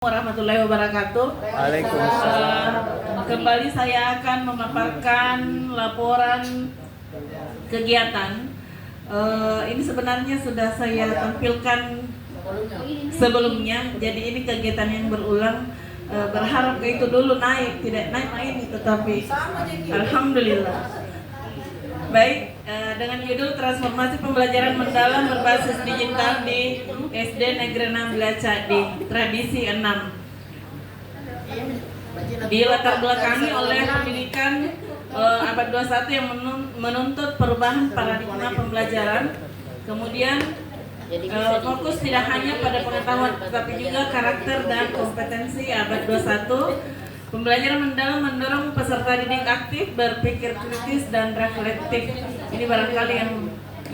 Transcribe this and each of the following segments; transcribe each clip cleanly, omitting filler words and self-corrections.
Warahmatullahi wabarakatuh. Waalaikumsalam. Kembali saya akan memaparkan laporan kegiatan. Ini sebenarnya sudah saya tampilkan sebelumnya. Jadi ini kegiatan yang berulang. Berharap itu dulu naik, tidak naik ini, tetapi alhamdulillah. Baik, dengan judul Transformasi Pembelajaran Mendalam Berbasis Digital di SD Negeri 6 Blacadi, Tradisi 6. Dilatar belakangi oleh pendidikan abad 21 yang menuntut perubahan paradigma pembelajaran. Kemudian fokus tidak hanya pada pengetahuan tetapi juga karakter dan kompetensi abad 21. Pembelajaran mendalam mendorong peserta didik aktif, berpikir kritis dan reflektif. Ini barangkali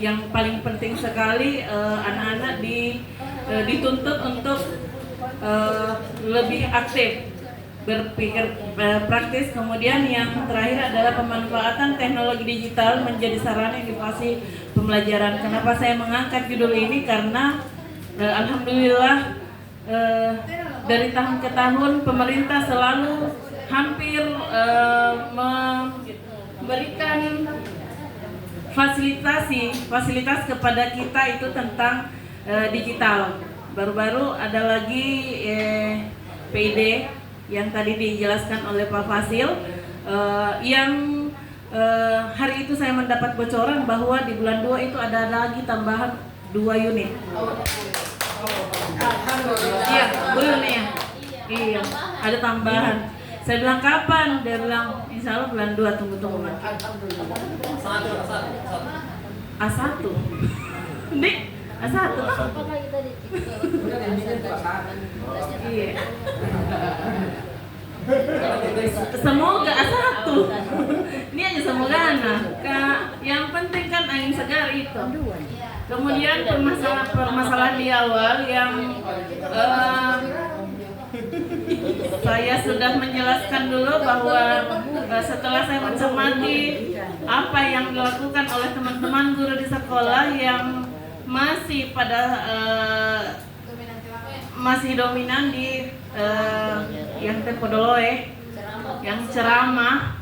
yang paling penting sekali. Anak-anak dituntut untuk lebih aktif, berpikir praktis. Kemudian yang terakhir adalah pemanfaatan teknologi digital menjadi sarana inovasi pembelajaran. Kenapa saya mengangkat judul ini? Karena alhamdulillah dari tahun ke tahun pemerintah selalu hampir memberikan fasilitas kepada kita itu tentang digital. Baru-baru ada lagi PID yang tadi dijelaskan oleh Pak Fasil, yang hari itu saya mendapat bocoran bahwa di bulan 2 itu ada lagi tambahan 2 unit. Iya, belum ya? Iya, ada tambahan. Saya bilang kapan? Dia bilang insya Allah bulan 2, tunggu A1. Dik, A1 Iya. Semoga A1. Ini aja semoga anak. Yang penting kan angin segar itu. Kemudian permasalahan di awal yang saya sudah menjelaskan dulu bahwa setelah saya mencermati apa yang dilakukan oleh teman-teman guru di sekolah yang masih masih dominan di yang tempodoloe, yang ceramah.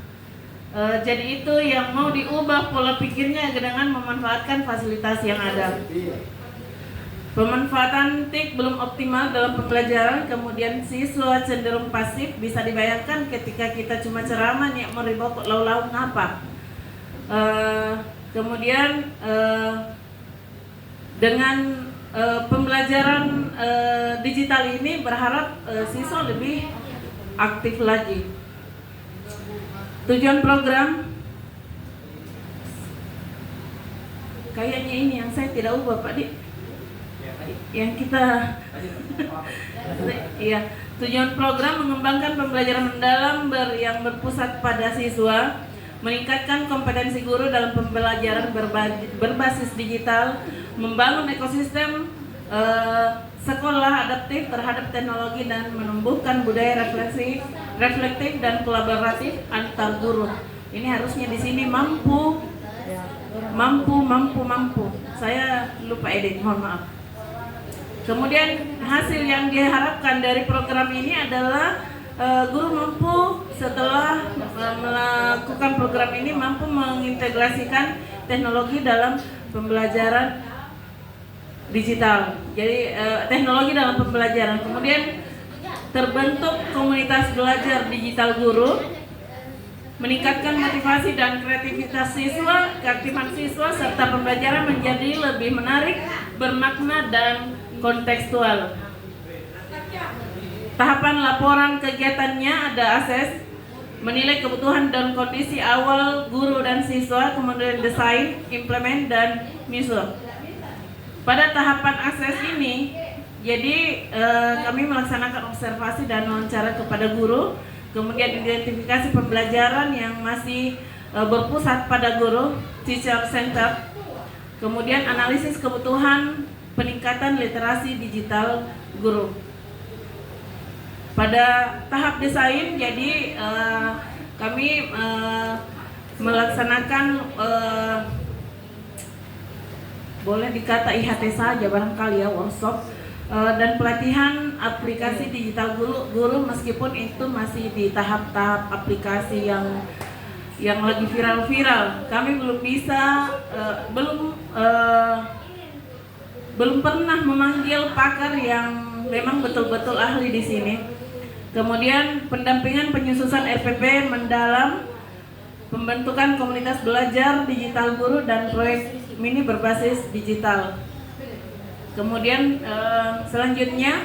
Jadi itu yang mau diubah pola pikirnya dengan memanfaatkan fasilitas yang ada. Pemanfaatan TIK belum optimal dalam pembelajaran, kemudian siswa cenderung pasif. Bisa dibayangkan ketika kita cuma ceramah nih mau ribau lau-lau ngapa. Kemudian dengan pembelajaran digital ini berharap siswa lebih aktif lagi. Tujuan program kayaknya ini yang saya tidak ubah Pak Dik. Yang kita iya, tujuan program mengembangkan pembelajaran mendalam yang berpusat pada siswa, meningkatkan kompetensi guru dalam pembelajaran berbasis digital, membangun ekosistem sekolah adaptif terhadap teknologi dan menumbuhkan budaya reflektif dan kolaboratif antar guru. Ini harusnya di sini mampu. Saya lupa edit, mohon maaf. Kemudian hasil yang diharapkan dari program ini adalah guru mampu setelah melakukan program ini mampu mengintegrasikan teknologi dalam pembelajaran digital. Jadi teknologi dalam pembelajaran. Kemudian terbentuk komunitas belajar digital guru, meningkatkan motivasi dan kreativitas siswa, keaktifan siswa serta pembelajaran menjadi lebih menarik, bermakna dan kontekstual. Tahapan laporan kegiatannya ada akses, menilai kebutuhan dan kondisi awal guru dan siswa, kemudian desain, implement dan misal. Pada tahapan akses ini, jadi kami melaksanakan observasi dan wawancara kepada guru, kemudian identifikasi pembelajaran yang masih berpusat pada guru, teacher center, kemudian analisis kebutuhan peningkatan literasi digital guru. Pada tahap desain, jadi kami melaksanakan boleh dikata IHT saja barangkali ya, workshop dan pelatihan aplikasi digital guru meskipun itu masih di tahap-tahap aplikasi yang lagi viral-viral. Kami belum bisa belum pernah memanggil pakar yang memang betul-betul ahli di sini. Kemudian pendampingan penyusunan RPP mendalam, pembentukan komunitas belajar digital guru dan proyek mini berbasis digital. Kemudian selanjutnya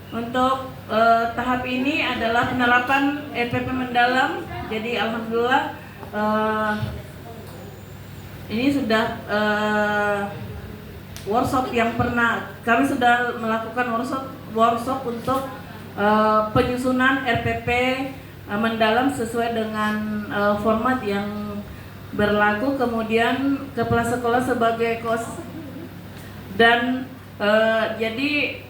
untuk tahap ini adalah penerapan RPP mendalam. Jadi alhamdulillah ini sudah workshop yang pernah kami sudah melakukan workshop untuk penyusunan RPP mendalam sesuai dengan format yang berlaku. Kemudian kepala sekolah sebagai kos dan jadi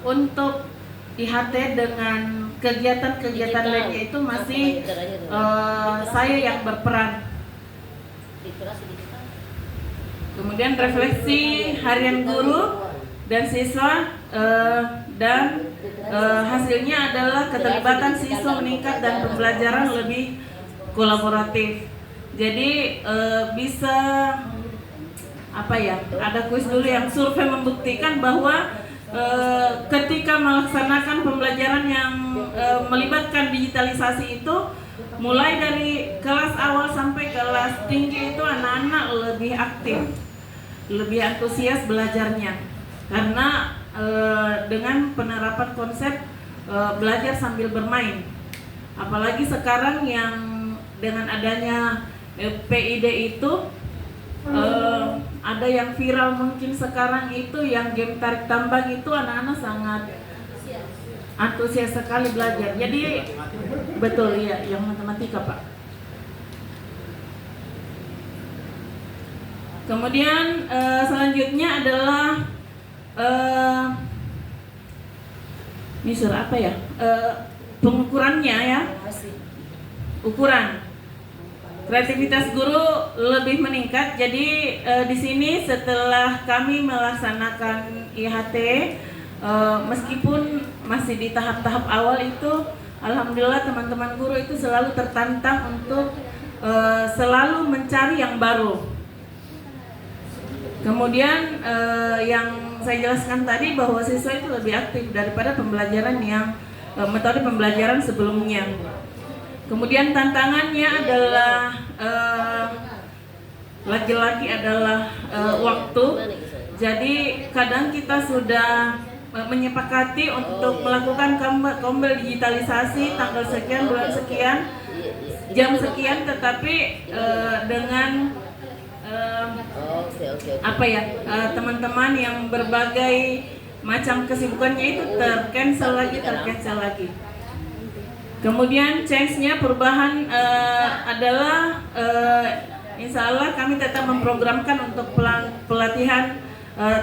untuk IHT dengan kegiatan-kegiatan lainnya itu masih saya yang berperan. Kemudian refleksi harian guru dan siswa dan hasilnya adalah keterlibatan siswa meningkat dan pembelajaran lebih kolaboratif. Jadi bisa ada kuis dulu yang survei membuktikan bahwa ketika melaksanakan pembelajaran yang melibatkan digitalisasi itu, mulai dari kelas awal sampai kelas tinggi itu anak-anak lebih aktif, lebih antusias belajarnya karena dengan penerapan konsep belajar sambil bermain. Apalagi sekarang yang dengan adanya PID itu ada yang viral mungkin sekarang itu yang game tarik tambang itu, anak-anak sangat antusias sekali belajar. Jadi betul ya, yang matematika Pak. Kemudian selanjutnya adalah ini surah apa ya? Pengukurannya ya. Ukuran kreativitas guru lebih meningkat. Jadi di sini setelah kami melaksanakan IHT, meskipun masih di tahap-tahap awal itu, alhamdulillah teman-teman guru itu selalu tertantang untuk selalu mencari yang baru. Kemudian yang saya jelaskan tadi bahwa siswa itu lebih aktif daripada pembelajaran yang metode pembelajaran sebelumnya. Kemudian tantangannya adalah lagi-lagi adalah waktu. Jadi kadang kita sudah menyepakati untuk melakukan kombel digitalisasi tanggal sekian, bulan sekian, jam sekian, tetapi dengan teman-teman yang berbagai macam kesibukannya itu tercancel lagi. Kemudian change-nya perubahan adalah insya Allah kami tetap memprogramkan untuk pelatihan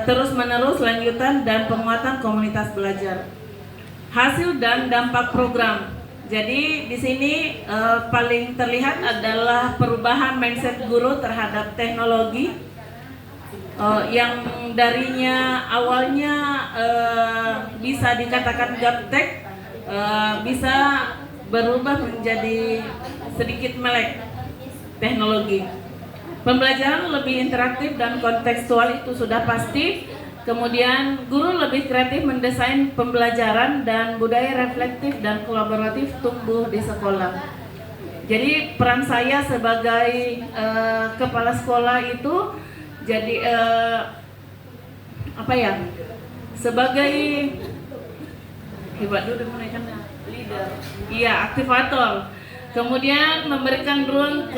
terus-menerus, lanjutan dan penguatan komunitas belajar. Hasil dan dampak program. Jadi di sini paling terlihat adalah perubahan mindset guru terhadap teknologi yang darinya awalnya bisa dikatakan gaptek, bisa berubah menjadi sedikit melek teknologi. Pembelajaran lebih interaktif dan kontekstual itu sudah pasti. Kemudian guru lebih kreatif mendesain pembelajaran dan budaya reflektif dan kolaboratif tumbuh di sekolah. Jadi peran saya sebagai kepala sekolah itu jadi sebagai hebat dulu menaikkan leader, iya, aktivator. Kemudian memberikan ruang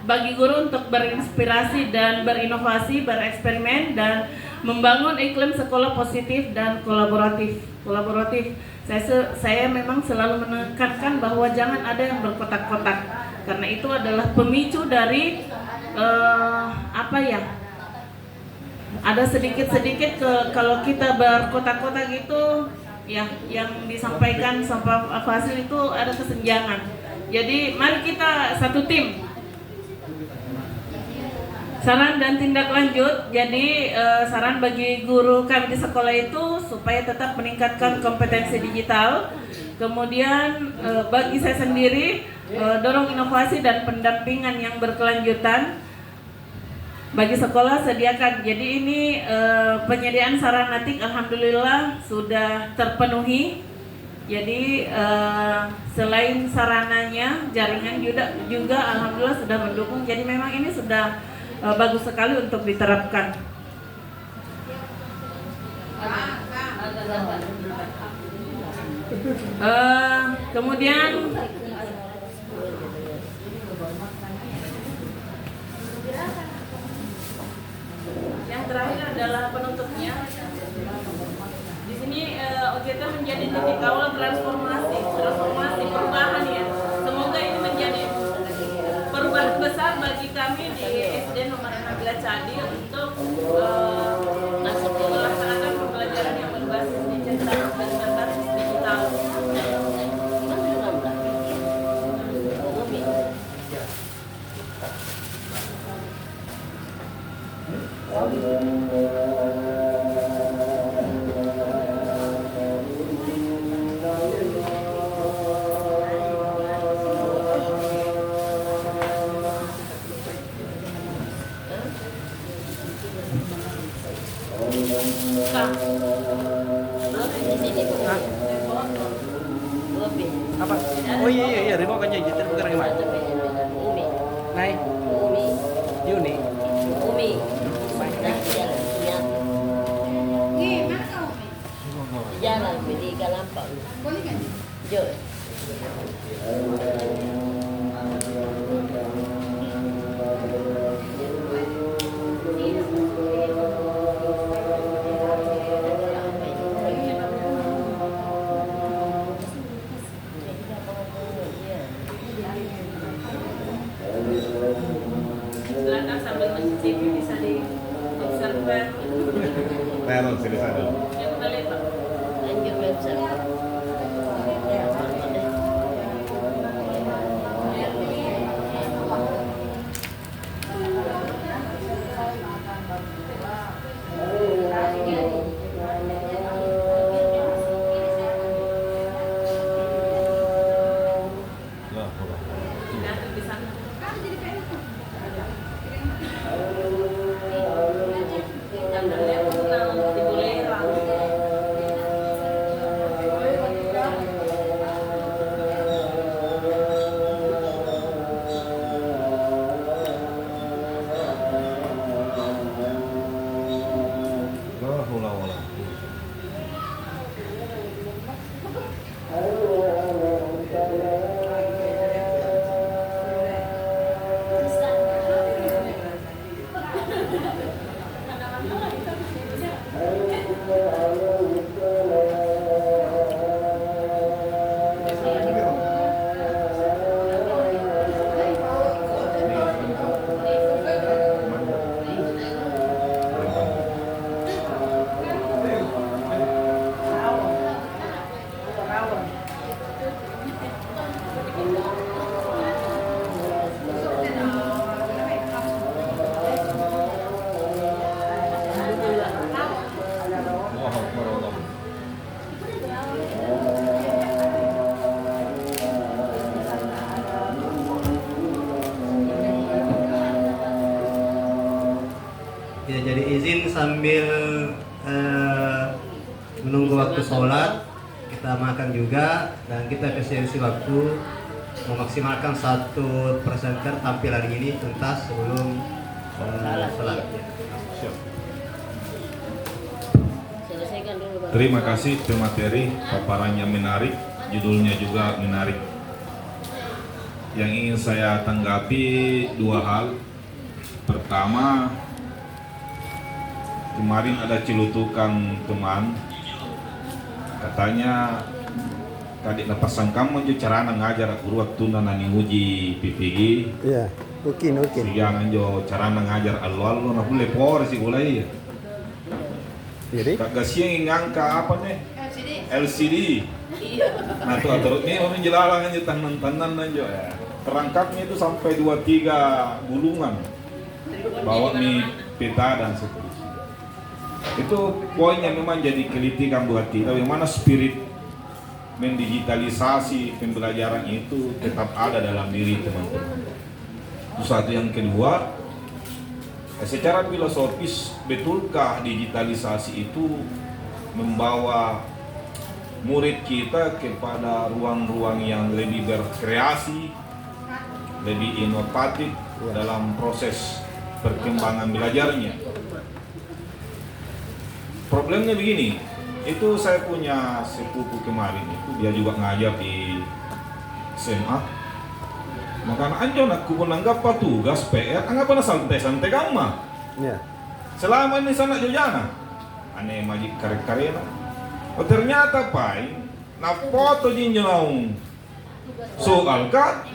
bagi guru untuk berinspirasi dan berinovasi, bereksperimen dan membangun iklim sekolah positif dan kolaboratif. Saya memang selalu menekankan bahwa jangan ada yang berkotak-kotak, karena itu adalah pemicu dari ada sedikit kalau kita berkotak-kotak gitu ya, yang disampaikan sampai hasil itu ada kesenjangan. Jadi mari kita satu tim Saran dan tindak lanjut. Jadi saran bagi guru kami di sekolah itu supaya tetap meningkatkan kompetensi digital. Kemudian bagi saya sendiri dorong inovasi dan pendampingan yang berkelanjutan. Bagi sekolah sediakan. Jadi ini penyediaan sarana TIK alhamdulillah sudah terpenuhi. Jadi selain sarananya, jaringan juga alhamdulillah sudah mendukung. Jadi memang ini sudah bagus sekali untuk diterapkan. Kemudian yang terakhir adalah penutupnya. Di sini OJT menjadi titik awal transformasi perubahan ya. Semoga ini menjadi perubahan besar bagi kami di SD nomor 16 Cadi untuk melaksanakan pembelajaran yang berbasis digital dan berbasis digital. Apa? Oh iya, remote kan jadi bukan gimana? Nai. Yuni. Jalan beli Galampang. Boleh kan? Jom. Silakan sambil mencicipi bisa diobservasi. Terus sini sana. Yang kembali Pak. Lanjut website. Ya, jadi izin sambil menunggu waktu sholat, kita makan juga dan kita efisiensi waktu memaksimalkan satu presenter tampil hari ini tuntas sebelum sholat. Selesaikan dulu Bang. Terima kasih materi paparannya menarik, judulnya juga menarik. Yang ingin saya tanggapi dua hal. Pertama, kemarin ada cilutukan teman, katanya tadi lepasan kamu aja cara ngajar guru waktu nani uji PPG. Iya, mungkin. Siang anjo cara ngajar alwal na boleh por sih ulai. Jadi, Kagak siang ngangka apa nih? LCD. Nah tuh atur ini orang jelalang aja tanan aja ya. Perangkatnya itu sampai 2-3 gulungan. bawa peta dan seterusnya. Itu poin yang memang jadi kritikan buat kita, bagaimana spirit mendigitalisasi pembelajaran itu tetap ada dalam diri teman-teman. Itu satu. Yang kedua, secara filosofis, betulkah digitalisasi itu membawa murid kita kepada ruang-ruang yang lebih berkreasi, lebih inovatif dalam proses perkembangan belajarnya? Problemnya begini, itu saya punya sepupu kemarin itu, dia juga ngajar di SMA. Maka anjon aku menanggap tugas PR, anggap na santai-santai gamma. Ya. Selama ini sana jojana, aneh majik karek-karena. Oh ternyata pai, na foto jinjo naung soal ka,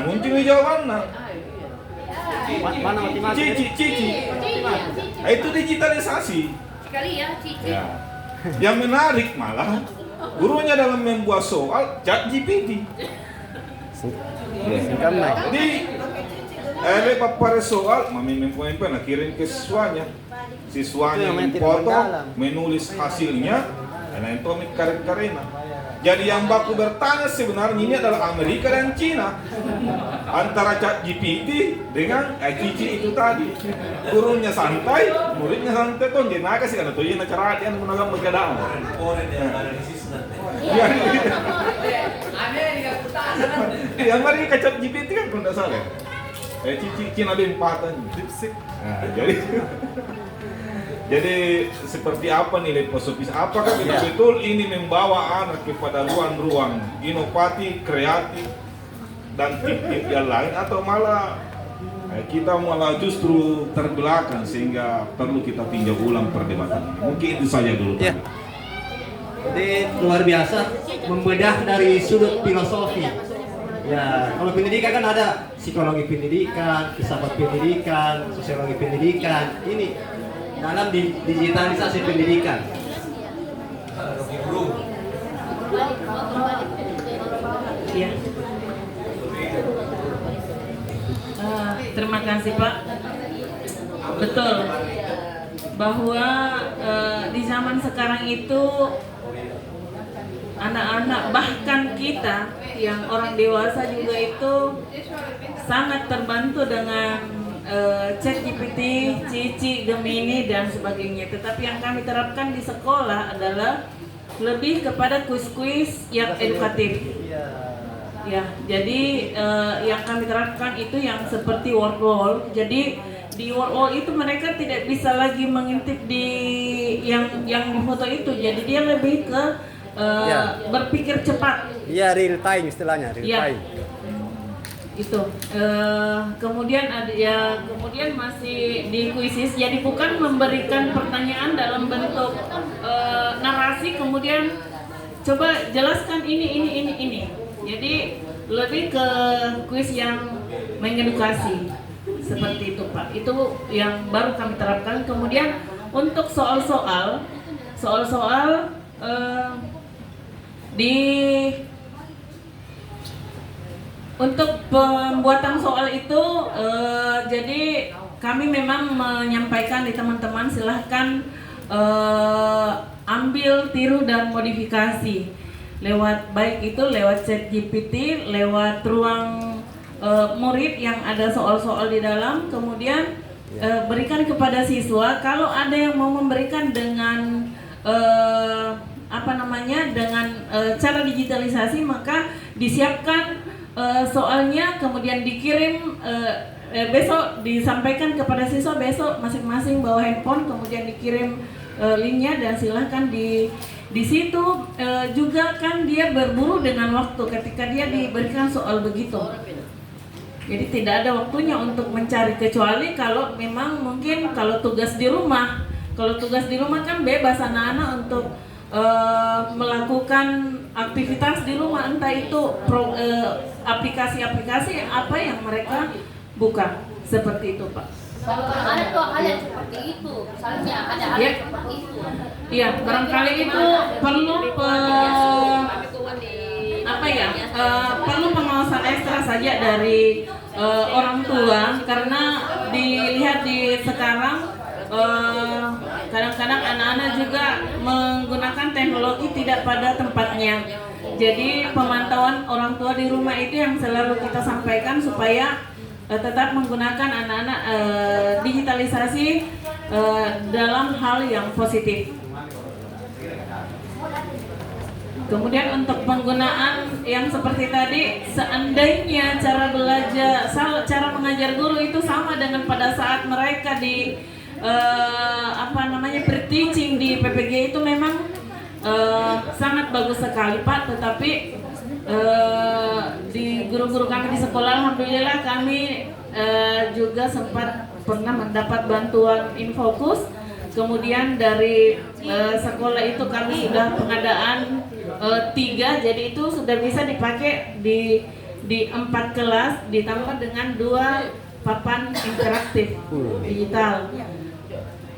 muncul jawabannya. Mana matematika? Cici. Itu digitalisasi. Sekali ya, Cici. Ya. Yang menarik malah gurunya dalam membuat soal ChatGPT. Singkam naik. Jadi papare soal, mami mempoin-poin, kirim ke siswanya. Siswanya memfoto, menulis hasilnya, dan itu karena. Jadi yang baku bertanya sebenarnya ini adalah Amerika dan Cina, antara ChatGPT dengan Cici itu tadi. Gurunya santai, muridnya santai tuh dia naga sih karena tuh dia cara dia menanggapi keadaan. Yang mari ke ChatGPT kan kalau tidak salah. Cici Cina empatan. Nah, jadi seperti apa nilai filosofis? Apakah betul ini membawa anak kepada ruang-ruang inovatif, kreatif, dan tip-tip yang lain, atau malah kita malah justru terbelakang sehingga perlu kita tinjau ulang perdebatan ini? Mungkin itu saja dulu. Ya. Jadi luar biasa membedah dari sudut filosofi. Ya, kalau pendidikan kan ada psikologi pendidikan, filsafat pendidikan, sosiologi pendidikan. Ini dalam digitalisasi pendidikan. Ya. Terima kasih Pak. Betul bahwa di zaman sekarang itu anak-anak bahkan kita yang orang dewasa juga itu sangat terbantu dengan ChatGPT, Cici, Gemini dan sebagainya. Tetapi yang kami terapkan di sekolah adalah lebih kepada kuis-kuis yang edukatif. Ya, jadi yang kami terapkan itu yang seperti word wall. Jadi di word wall itu mereka tidak bisa lagi mengintip di yang di foto itu. Jadi dia lebih ke berpikir cepat. Iya, real time istilahnya, real time. Itu kemudian ada kemudian masih di kuisis, jadi bukan memberikan pertanyaan dalam bentuk narasi kemudian coba jelaskan ini, jadi lebih ke kuis yang mengedukasi seperti itu Pak. Itu yang baru kami terapkan. Kemudian untuk soal-soal untuk pembuatan soal itu, jadi kami memang menyampaikan di teman-teman silahkan ambil, tiru dan modifikasi lewat baik itu lewat ChatGPT, lewat ruang murid yang ada soal-soal di dalam, kemudian berikan kepada siswa. Kalau ada yang mau memberikan dengan dengan cara digitalisasi, maka disiapkan soalnya, kemudian dikirim besok, disampaikan kepada siswa besok masing-masing bawa handphone, kemudian dikirim linknya dan silahkan di situ juga kan dia berburu dengan waktu ketika dia diberikan soal begitu. Jadi tidak ada waktunya untuk mencari, kecuali kalau memang mungkin kalau tugas di rumah. Kalau tugas di rumah kan bebas anak-anak untuk melakukan aktivitas di rumah, entah itu aplikasi-aplikasi apa yang mereka buka, seperti itu Pak. Kalau ada tuh hal yang seperti itu, misalnya ada hal yang seperti itu. Iya, barangkali itu perlu perlu pengawasan ekstra saja dari orang tua, karena dilihat lihat di sekarang kadang-kadang anak-anak juga menggunakan teknologi tidak pada tempatnya. Jadi pemantauan orang tua di rumah itu yang selalu kita sampaikan supaya tetap menggunakan anak-anak digitalisasi dalam hal yang positif. Kemudian untuk penggunaan yang seperti tadi, seandainya cara belajar, cara mengajar guru itu sama dengan pada saat mereka di pre-teaching di PPG itu memang sangat bagus sekali Pak. Tetapi di guru-guru kami di sekolah, alhamdulillah kami juga sempat pernah mendapat bantuan Infocus. Kemudian dari sekolah itu kami sudah pengadaan 3, jadi itu sudah bisa dipakai di 4 kelas ditambah dengan 2 papan interaktif digital.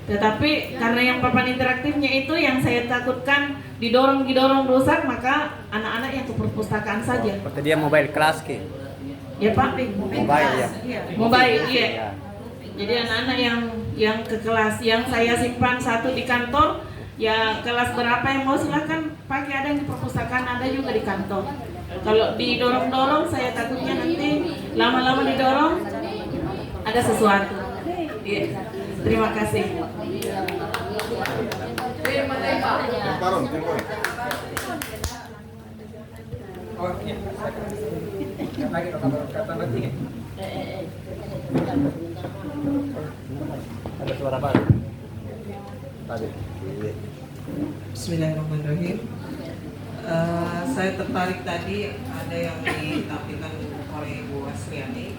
Tetapi karena yang papan interaktifnya itu yang saya takutkan didorong rusak, maka anak-anak yang ke perpustakaan saja. Berarti dia mobile kelas Ki. Ya Pak, Mobile ya. Mobile, iya. Jadi anak-anak yang ke kelas, yang saya simpan 1 di kantor, ya kelas berapa yang mau silahkan pakai, ada yang di perpustakaan, ada juga di kantor. Kalau didorong-dorong, saya takutnya nanti lama-lama didorong ada sesuatu. Iya. Terima kasih. Paron. Ada suara apa? Tadi. Bismillahirrahmanirrahim. Saya tertarik tadi ada yang ditampilkan oleh Ibu Asriani,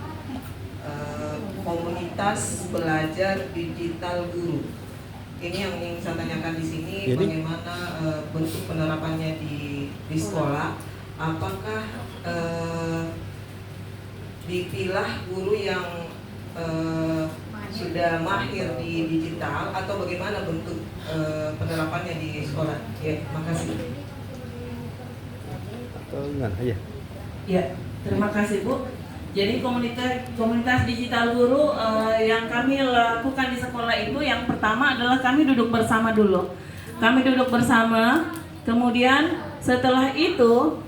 komunitas belajar digital guru. Ini yang ingin saya tanyakan di sini, bagaimana bentuk penerapannya di sekolah? Apakah dipilah guru yang sudah mahir di digital atau bagaimana bentuk penerapannya di sekolah? Ya, makasih. Iya. Ya, terima kasih Bu. Jadi komunitas digital guru yang kami lakukan di sekolah itu, yang pertama adalah kami duduk bersama dulu. Kami duduk bersama, kemudian setelah itu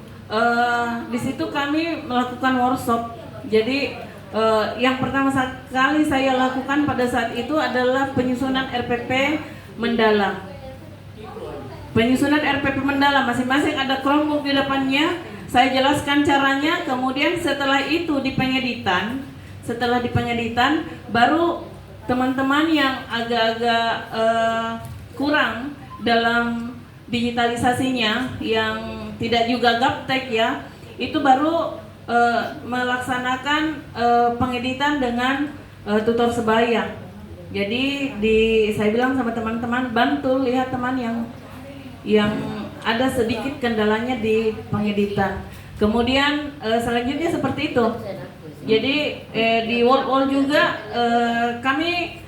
di situ kami melakukan workshop. Jadi yang pertama kali saya lakukan pada saat itu adalah penyusunan RPP mendalam. Penyusunan RPP mendalam, masing-masing ada Chromebook di depannya. Saya jelaskan caranya, kemudian setelah itu di pengeditan, baru teman-teman yang agak-agak kurang dalam digitalisasinya, yang tidak juga gaptek ya, itu baru melaksanakan pengeditan dengan tutor sebaya. Jadi saya bilang sama teman-teman, bantu lihat teman yang ada sedikit kendalanya di pengeditan. Kemudian selanjutnya seperti itu. Jadi di wall juga kami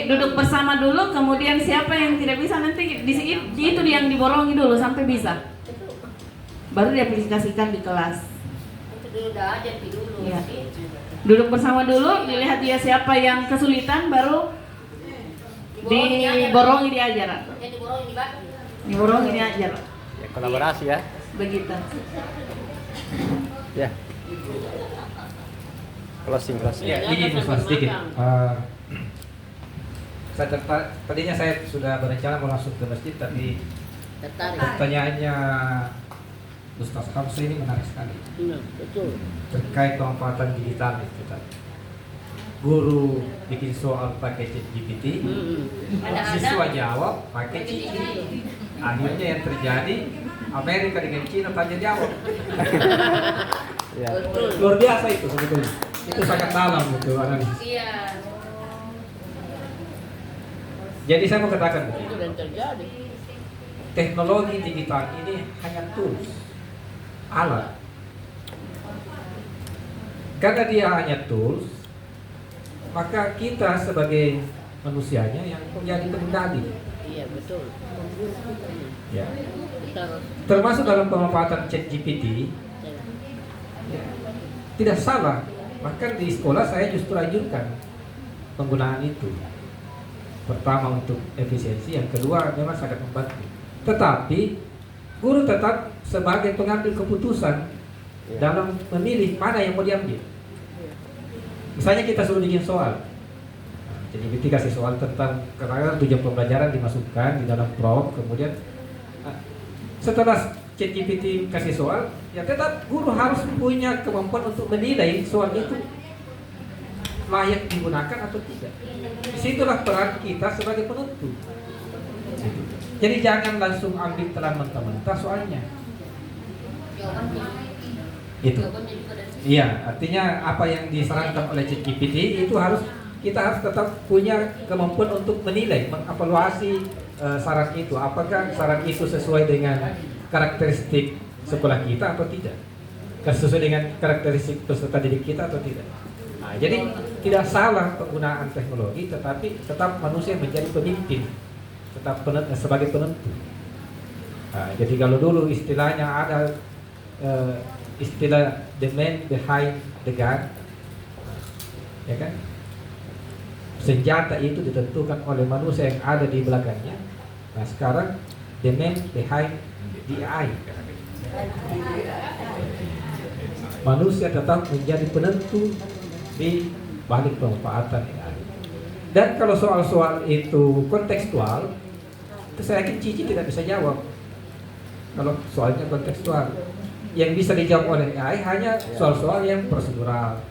duduk bersama dulu, kemudian siapa yang tidak bisa nanti itu yang diborongi dulu sampai bisa. Baru diaplikasikan di kelas. Ya. Duduk bersama dulu, dilihat dia siapa yang kesulitan, baru diborongi diajar. Diborongi diajar. Ya, kolaborasi ya. Begitu. Ya. Closing. Ya, ini Mas sedikit. Tadinya saya sudah berencana mau langsung ke masjid, tapi pertanyaannya Ustaz Hamsa ini menarik sekali. Betul. Terkait pemanfaatan digital itu tadi. Guru bikin soal pakai ChatGPT, siswa jawab pakai ChatGPT. Akhirnya yang terjadi Amerika dengan Cina tanya jawab. Ya. Luar biasa itu sebetulnya. Itu sangat dalam gitu analisis. Iya. Jadi saya mau katakan begini. Itu yang terjadi. Teknologi digital ini hanya tools, alat. Karena dia hanya tools, maka kita sebagai manusianya yang menjadi pengendali. Iya, betul. Ya. Termasuk dalam pemanfaatan ChatGPT, ya, tidak salah. Bahkan di sekolah saya justru anjurkan penggunaan itu. Pertama untuk efisiensi, yang kedua memang sangat membantu. Tetapi guru tetap sebagai pengambil keputusan dalam memilih mana yang mau diambil. Misalnya kita suruh bikin soal, jadi kita kasih soal tentang karena tujuan pembelajaran dimasukkan di dalam prompt, kemudian setelah ChatGPT kasih soal, ya tetap guru harus punya kemampuan untuk menilai soal itu layak digunakan atau tidak. Disitulah peran kita sebagai penuntut. Jadi jangan langsung ambil telan mentah-mentah soalnya. Itu. Iya, artinya apa yang disarankan oleh ChatGPT itu kita harus tetap punya kemampuan untuk menilai, mengevaluasi saran itu. Apakah saran itu sesuai dengan karakteristik sekolah kita atau tidak? Sesuai dengan karakteristik peserta didik kita atau tidak? Nah, jadi tidak salah penggunaan teknologi, tetapi tetap manusia menjadi pemimpin, tetap sebagai penentu. Nah, jadi kalau dulu istilahnya ada istilah the man behind the gun, ya kan? Senjata itu ditentukan oleh manusia yang ada di belakangnya. Nah sekarang the man behind the AI, manusia tetap menjadi penentu di balik pemanfaatan AI. Dan kalau soal-soal itu kontekstual, itu saya yakin Cici tidak bisa jawab. Kalau soalnya kontekstual, yang bisa dijawab oleh AI hanya soal-soal yang prosedural,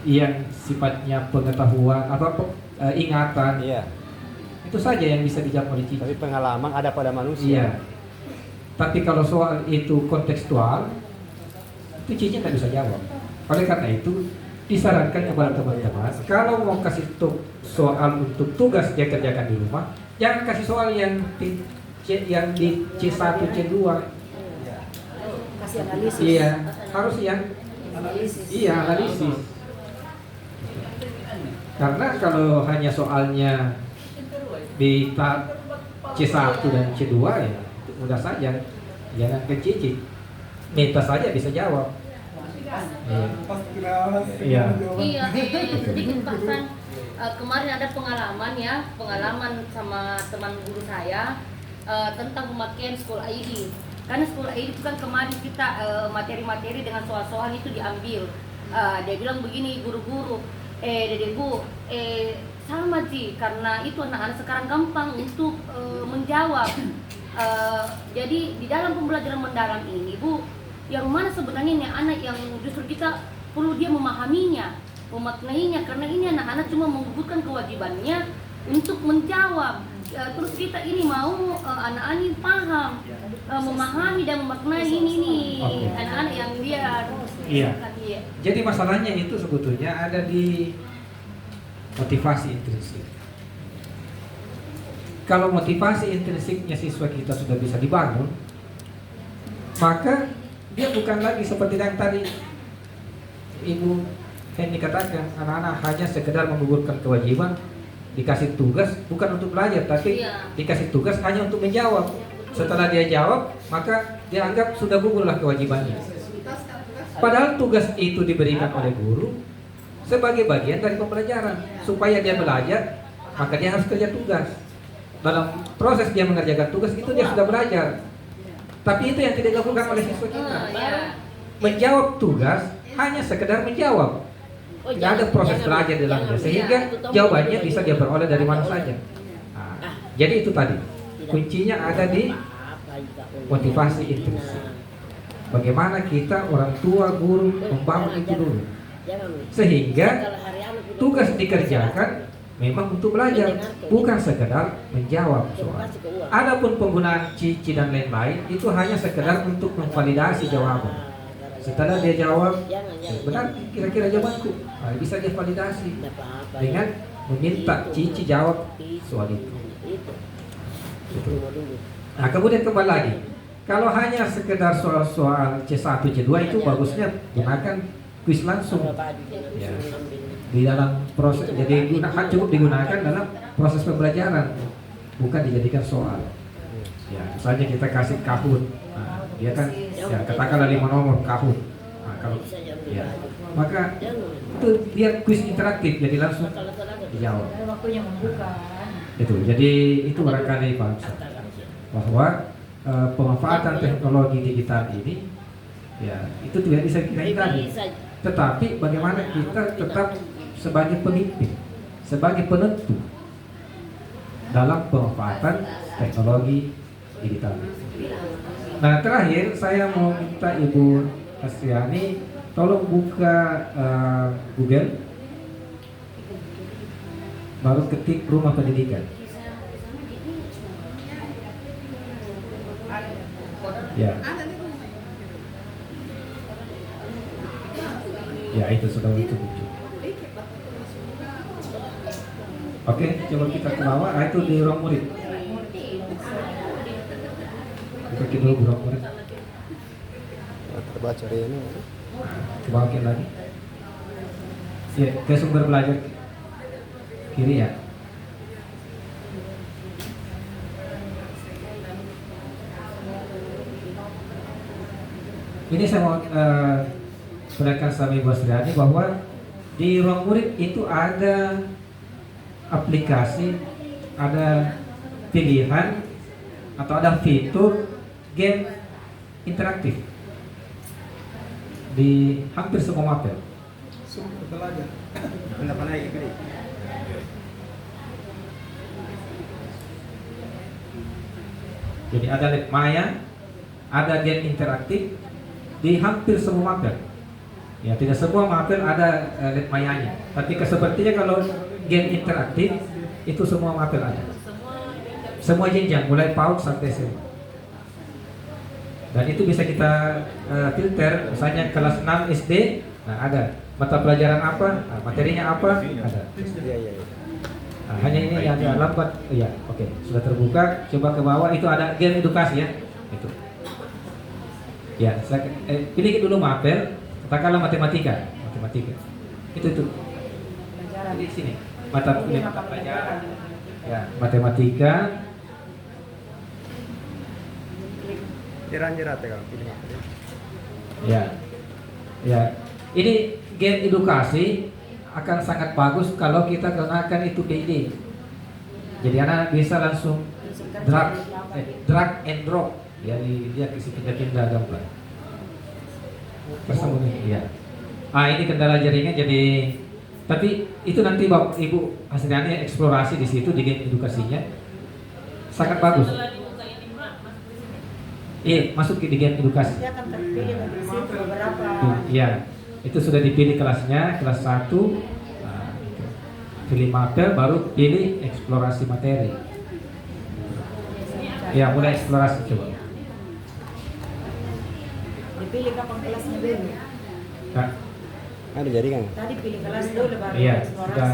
yang sifatnya pengetahuan atau ingatan. Iya. Itu saja yang bisa dijawab oleh Cici. Tapi pengalaman ada pada manusia. Iya. Tapi kalau soal itu kontekstual, itu Cici nggak bisa jawab. Oleh karena itu disarankan kepada teman-teman, kalau mau kasih soal untuk tugas dia kerjakan di rumah, jangan kasih soal yang di C1, C2. Kasih analisis. Iya, harus yang Analisis. Iya, analisis. Karena kalau hanya soalnya di tahap C1 dan C2 ya mudah saja, jangan kecicik. Meta saja bisa jawab. Iya. Iya, sedikit Pak Fran. Kemarin ada pengalaman sama teman guru saya tentang pemakaian School ID. Karena School ID itu kan kemarin kita materi-materi dengan soal-soal itu diambil. Dia bilang begini, guru-guru, Dede Bu, sama sih, karena itu anak-anak sekarang gampang untuk menjawab. Jadi di dalam pembelajaran mendalam ini, Bu, yang mana sebenarnya ini anak yang justru kita perlu dia memahaminya, memaknainya, karena ini anak-anak cuma menggugurkan kewajibannya untuk menjawab. Terus kita ini mau anak-anak ini paham, memahami dan memaknai ini anak-anak yang dia. Iya. Jadi masalahnya itu sebetulnya ada di motivasi intrinsik. Kalau motivasi intrinsiknya siswa kita sudah bisa dibangun, maka dia bukan lagi seperti yang tadi Ibu Henny katakan, anak-anak hanya sekedar menggugurkan kewajiban, dikasih tugas bukan untuk belajar, tapi dikasih tugas hanya untuk menjawab. Setelah dia jawab, maka dia anggap sudah gugurlah kewajibannya. Padahal tugas itu diberikan oleh guru sebagai bagian dari pembelajaran. Supaya dia belajar, maka dia harus kerja tugas. Dalam proses dia mengerjakan tugas itu dia sudah belajar. Tapi itu yang tidak dilakukan oleh siswa kita. Menjawab tugas hanya sekedar menjawab. Tidak ada proses belajar di dalamnya, sehingga jawabannya bisa dia peroleh dari mana saja. Nah, jadi itu tadi kuncinya ada di motivasi intrinsik. Bagaimana kita orang tua, guru membangun itu dulu, sehingga tugas dikerjakan memang untuk belajar, bukan sekedar menjawab soal. Adapun penggunaan cici dan lain-lain itu hanya sekedar untuk memvalidasi jawaban. Setelah dia jawab, benar kira-kira jawabanku, nah, bisa dia validasi dengan meminta cici jawab soal itu. Nah kemudian kembali lagi, kalau hanya sekedar soal-soal C1, C2 itu bagusnya gunakan kuis langsung. Ya. Di dalam proses, jadi cukup digunakan dalam proses pembelajaran, bukan dijadikan soal. Ya, misalnya kita kasih Kahoot, nah, dia kan ya, katakanlah 5 nomor Kahoot. Nah, kalau ya. Maka itu dia kuis interaktif, jadi langsung dijawab. Waktunya membuka. Itu, jadi itu barangkali Pak Ustaz, bahwa pemanfaatan teknologi digital ini, ya itu tidak bisa kita hindari. Tetapi bagaimana kita tetap sebagai pemimpin, sebagai penentu dalam pemanfaatan teknologi digital. Nah, terakhir saya mau minta Ibu Astriani tolong buka Google, baru ketik rumah pendidikan. Ya. Ya, itu sudah muncul. Oke, coba kita ke bawah. Itu di ruang murid. Kita dulu ruang murid. Terbaca ini. Kebawakin lagi. Ya, ke sumber belajar kiri ya. Ini saya mau berikan sama Ibu Astriani bahwa di ruang murid itu ada aplikasi, ada pilihan atau ada fitur game interaktif di hampir semua mapel. Jadi ada Lab Maya, ada game interaktif di hampir semua mapel. Ya, tidak semua mapel ada Lab Mayanya, tapi sepertinya kalau game interaktif itu semua mapel ada. Semua jenjang mulai PAUD sampai SMA. Dan itu bisa kita filter, misalnya kelas 6 SD, nah ada mata pelajaran apa, nah, materinya apa, ada. Nah, hanya ini yang lambat, ya, oke, sudah terbuka. Coba ke bawah, itu ada game edukasi ya, itu. Ya, saya pilih dulu mapel, katakanlah matematika, itu. Di sini, mata pelajaran, ya, matematika. Jerat ya kalau pilih mapel. Ya. Ini game edukasi akan sangat bagus kalau kita kenakan itu PID. Jadi anak bisa langsung drag and drop. Jadi dia isi pindah-pindah gambar. Bersambung ya. Ini kendala jaringan jadi, tapi itu nanti Bapak Ibu Astriani eksplorasi di situ di game edukasinya sangat bagus. Iya, masuk di game edukasi. Dia akan terpilih dari situ beberapa. Iya, itu sudah dipilih kelasnya, kelas 1. Nah, gitu. Pilih mapel, baru pilih eksplorasi materi. Ya, mulai eksplorasi coba. Dipilih kapan kelasnya dulu? Nah, Ada jaringan. Tadi pilih kelas dulu baru iya, eksplorasi. sudah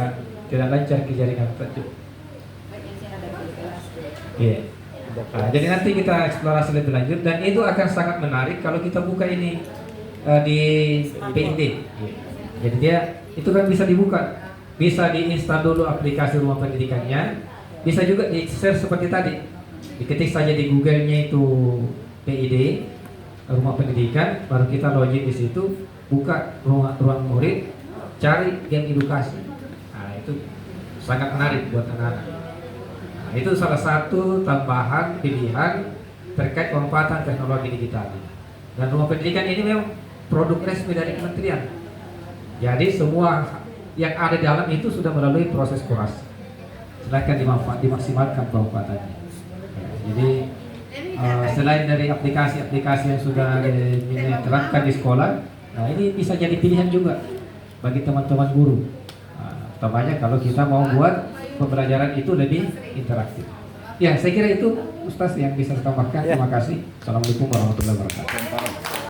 tidak lancar ke jaringan tertutup. Iya. Nah, jadi nanti kita eksplorasi lebih lanjut dan itu akan sangat menarik kalau kita buka ini di PID. Jadi dia itu kan bisa dibuka, bisa diinstal dulu aplikasi rumah pendidikannya, bisa juga di-share seperti tadi. Diketik saja di Google-nya itu PID rumah pendidikan, baru kita login di situ, buka ruang murid, cari game edukasi. Nah, itu sangat menarik buat anak-anak. Itu salah satu tambahan pilihan terkait pemanfaatan teknologi digital. Dan rumah pendidikan ini memang produk resmi dari kementerian. Jadi semua yang ada di dalam itu sudah melalui proses kurasi. Silahkan dimaksimalkan pemanfaatannya. Jadi selain dari aplikasi-aplikasi yang sudah diterapkan di sekolah, nah ini bisa jadi pilihan juga bagi teman-teman guru. Utamanya kalau kita mau buat pembelajaran itu lebih interaktif. Ya, saya kira itu Ustaz yang bisa saya tambahkan. Terima kasih. Assalamualaikum warahmatullahi wabarakatuh.